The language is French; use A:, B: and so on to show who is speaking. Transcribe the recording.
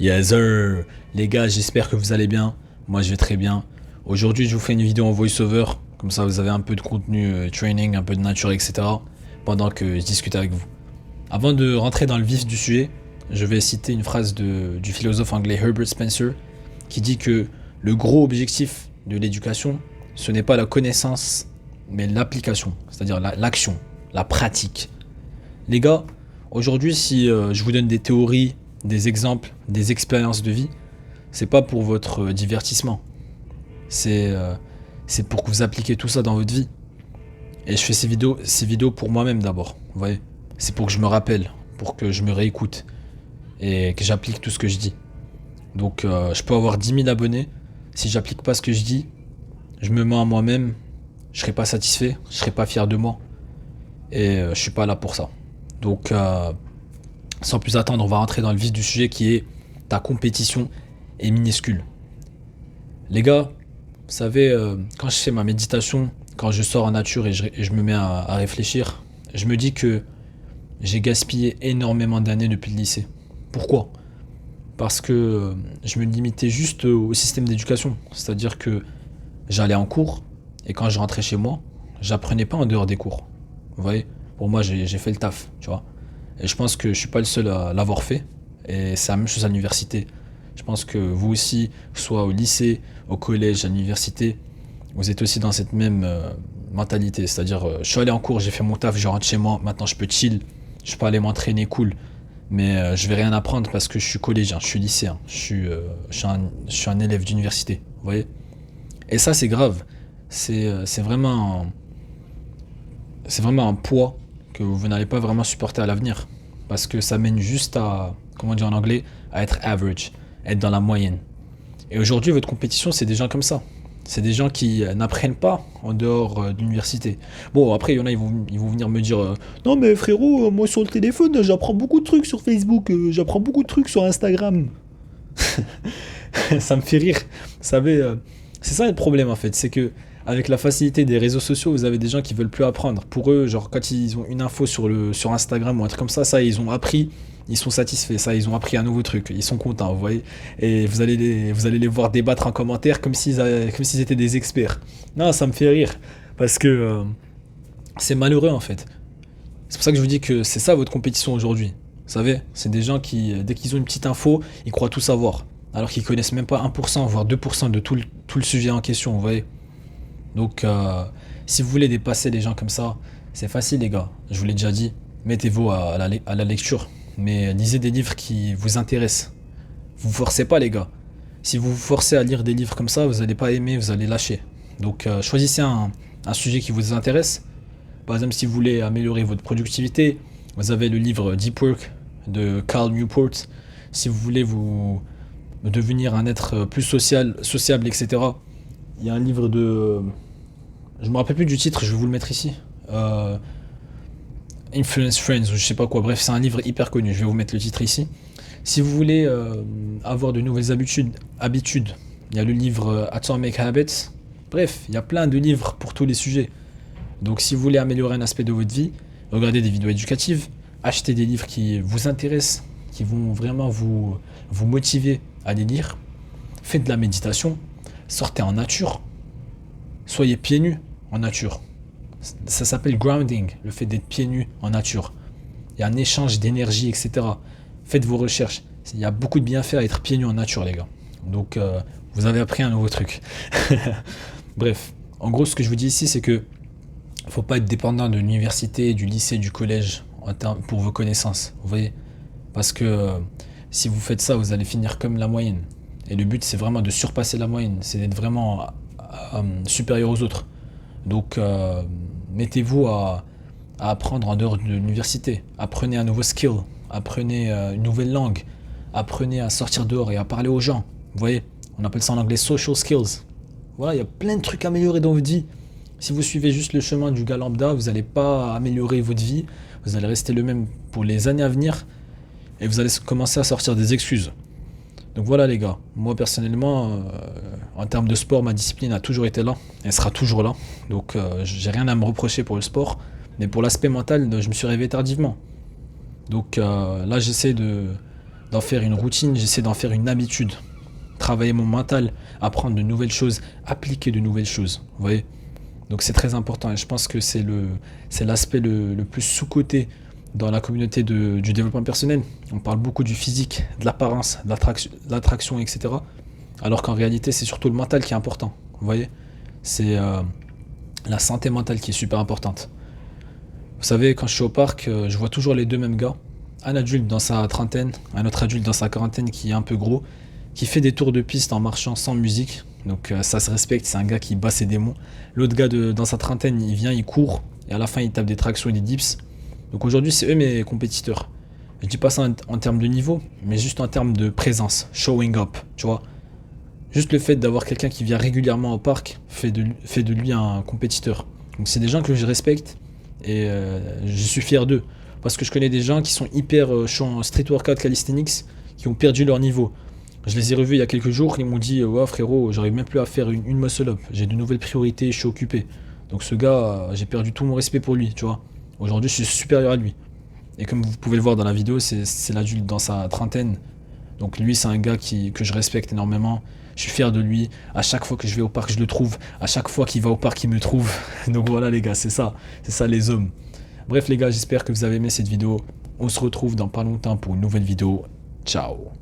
A: Yes sir. Les gars, j'espère que vous allez bien. Moi, je vais très bien. Aujourd'hui, je vous fais une vidéo en voice-over. Comme ça, vous avez un peu de contenu training, un peu de nature, etc. Pendant que je discute avec vous. Avant de rentrer dans le vif du sujet, je vais citer une phrase du philosophe anglais Herbert Spencer qui dit que le gros objectif de l'éducation, ce n'est pas la connaissance, mais l'application, c'est-à-dire l'action, la pratique. Les gars, aujourd'hui, si je vous donne des théories, des exemples, des expériences de vie, c'est pas pour votre divertissement. C'est c'est pour que vous appliquiez tout ça dans votre vie. Et je fais ces vidéos pour moi-même d'abord. Vous voyez, c'est pour que je me rappelle, pour que je me réécoute et que j'applique tout ce que je dis. Donc, je peux avoir 10 000 abonnés. Si j'applique pas ce que je dis, je me mens à moi-même. Je serai pas satisfait, je serai pas fier de moi. Et je suis pas là pour ça. Donc, sans plus attendre, on va rentrer dans le vif du sujet qui est ta compétition est minuscule. Les gars, vous savez, quand je fais ma méditation, quand je sors en nature et je me mets à réfléchir, je me dis que j'ai gaspillé énormément d'années depuis le lycée. Pourquoi? Parce que je me limitais juste au système d'éducation. C'est-à-dire que j'allais en cours et quand je rentrais chez moi, j'apprenais pas en dehors des cours. Vous voyez? Pour moi, j'ai fait le taf, tu vois. Et je pense que je suis pas le seul à l'avoir fait. Et c'est la même chose à l'université. Je pense que vous aussi, soit au lycée, au collège, à l'université, vous êtes aussi dans cette même mentalité. C'est-à-dire, je suis allé en cours, j'ai fait mon taf, je rentre chez moi, maintenant je peux chill, je peux aller m'entraîner cool. Mais je vais rien apprendre parce que je suis collégien, je suis lycéen, je suis un élève d'université. Vous voyez? Et ça, c'est grave. C'est vraiment un poids que vous n'allez pas vraiment supporter à l'avenir. Parce que ça mène juste à, comment dire en anglais, à être average, être dans la moyenne. Et aujourd'hui, votre compétition, c'est des gens comme ça. C'est des gens qui n'apprennent pas en dehors de l'université. Bon, après, il y en a, ils vont venir me dire non, mais frérot, moi sur le téléphone, j'apprends beaucoup de trucs sur Facebook, j'apprends beaucoup de trucs sur Instagram. Ça me fait rire. Vous savez, c'est ça le problème en fait. C'est que avec la facilité des réseaux sociaux, vous avez des gens qui veulent plus apprendre. Pour eux, genre quand ils ont une info sur Instagram ou un truc comme ça, ils ont appris, ils sont satisfaits. Ça, ils ont appris un nouveau truc, ils sont contents, vous voyez. Et vous allez les voir débattre en commentaire comme s'ils étaient des experts. Non, ça me fait rire parce que c'est malheureux en fait. C'est pour ça que je vous dis que c'est ça votre compétition aujourd'hui. Vous savez, c'est des gens qui, dès qu'ils ont une petite info, ils croient tout savoir. Alors qu'ils connaissent même pas 1%, voire 2% de tout le sujet en question, vous voyez. Donc, si vous voulez dépasser les gens comme ça, c'est facile, les gars. Je vous l'ai déjà dit. Mettez-vous à la lecture. Mais lisez des livres qui vous intéressent. Vous forcez pas, les gars. Si vous vous forcez à lire des livres comme ça, vous n'allez pas aimer, vous allez lâcher. Donc, choisissez un sujet qui vous intéresse. Par exemple, si vous voulez améliorer votre productivité, vous avez le livre Deep Work de Cal Newport. Si vous voulez vous devenir un être plus sociable, etc. Il y a un livre de... Je me rappelle plus du titre, je vais vous le mettre ici. Euh, Influence Friends, ou je sais pas quoi. Bref, c'est un livre hyper connu, je vais vous mettre le titre ici. Si vous voulez avoir de nouvelles habitudes, il y a le livre Atomic Habits. Bref, il y a plein de livres pour tous les sujets. Donc si vous voulez améliorer un aspect de votre vie, regardez des vidéos éducatives, achetez des livres qui vous intéressent, qui vont vraiment vous motiver à les lire. Faites de la méditation, sortez en nature, soyez pieds nus en nature. Ça s'appelle grounding, le fait d'être pieds nus en nature. Il y a un échange d'énergie, etc. Faites vos recherches. Il y a beaucoup de bienfaits à être pieds nus en nature, les gars. Donc, vous avez appris un nouveau truc. Bref, en gros, ce que je vous dis ici, c'est que faut pas être dépendant de l'université, du lycée, du collège pour vos connaissances. Vous voyez? Parce que si vous faites ça, vous allez finir comme la moyenne. Et le but, c'est vraiment de surpasser la moyenne. C'est d'être vraiment supérieur aux autres. Donc, mettez-vous à apprendre en dehors de l'université. Apprenez un nouveau skill. Apprenez une nouvelle langue. Apprenez à sortir dehors et à parler aux gens. Vous voyez? On appelle ça en anglais social skills. Voilà, il y a plein de trucs à améliorer dans votre vie. Si vous suivez juste le chemin du gars lambda, vous n'allez pas améliorer votre vie. Vous allez rester le même pour les années à venir. Et vous allez commencer à sortir des excuses. Donc voilà les gars, moi personnellement, en termes de sport, ma discipline a toujours été là, elle sera toujours là. Donc j'ai rien à me reprocher pour le sport, mais pour l'aspect mental, je me suis réveillé tardivement. Donc là j'essaie d'en faire une routine, j'essaie d'en faire une habitude. Travailler mon mental, apprendre de nouvelles choses, appliquer de nouvelles choses. Vous voyez? Donc c'est très important et je pense que c'est l'aspect le plus sous-coté dans la communauté du développement personnel. On parle beaucoup du physique, de l'apparence, de l'attraction, etc. Alors qu'en réalité, c'est surtout le mental qui est important. Vous voyez? C'est la santé mentale qui est super importante. Vous savez, quand je suis au parc, je vois toujours les deux mêmes gars. Un adulte dans sa trentaine, un autre adulte dans sa quarantaine qui est un peu gros, qui fait des tours de piste en marchant sans musique. Donc ça se respecte, c'est un gars qui bat ses démons. L'autre gars dans sa trentaine, il vient, il court, et à la fin il tape des tractions et des dips. Donc aujourd'hui c'est eux mes compétiteurs. Je dis pas ça en termes de niveau, mais juste en termes de présence, showing up, tu vois. Juste le fait d'avoir quelqu'un qui vient régulièrement au parc fait de lui un compétiteur. Donc c'est des gens que je respecte et je suis fier d'eux. Parce que je connais des gens qui sont hyper chauds en street workout calisthenics, qui ont perdu leur niveau. Je les ai revus il y a quelques jours, ils m'ont dit ouais frérot, j'arrive même plus à faire une muscle up, j'ai de nouvelles priorités, je suis occupé. Donc ce gars, j'ai perdu tout mon respect pour lui, tu vois. Aujourd'hui je suis supérieur à lui. Et comme vous pouvez le voir dans la vidéo, c'est l'adulte dans sa trentaine. Donc lui c'est un gars que je respecte énormément. Je suis fier de lui. À chaque fois que je vais au parc, je le trouve. À chaque fois qu'il va au parc, il me trouve. Donc voilà les gars, c'est ça. C'est ça les hommes. Bref les gars, j'espère que vous avez aimé cette vidéo. On se retrouve dans pas longtemps pour une nouvelle vidéo. Ciao.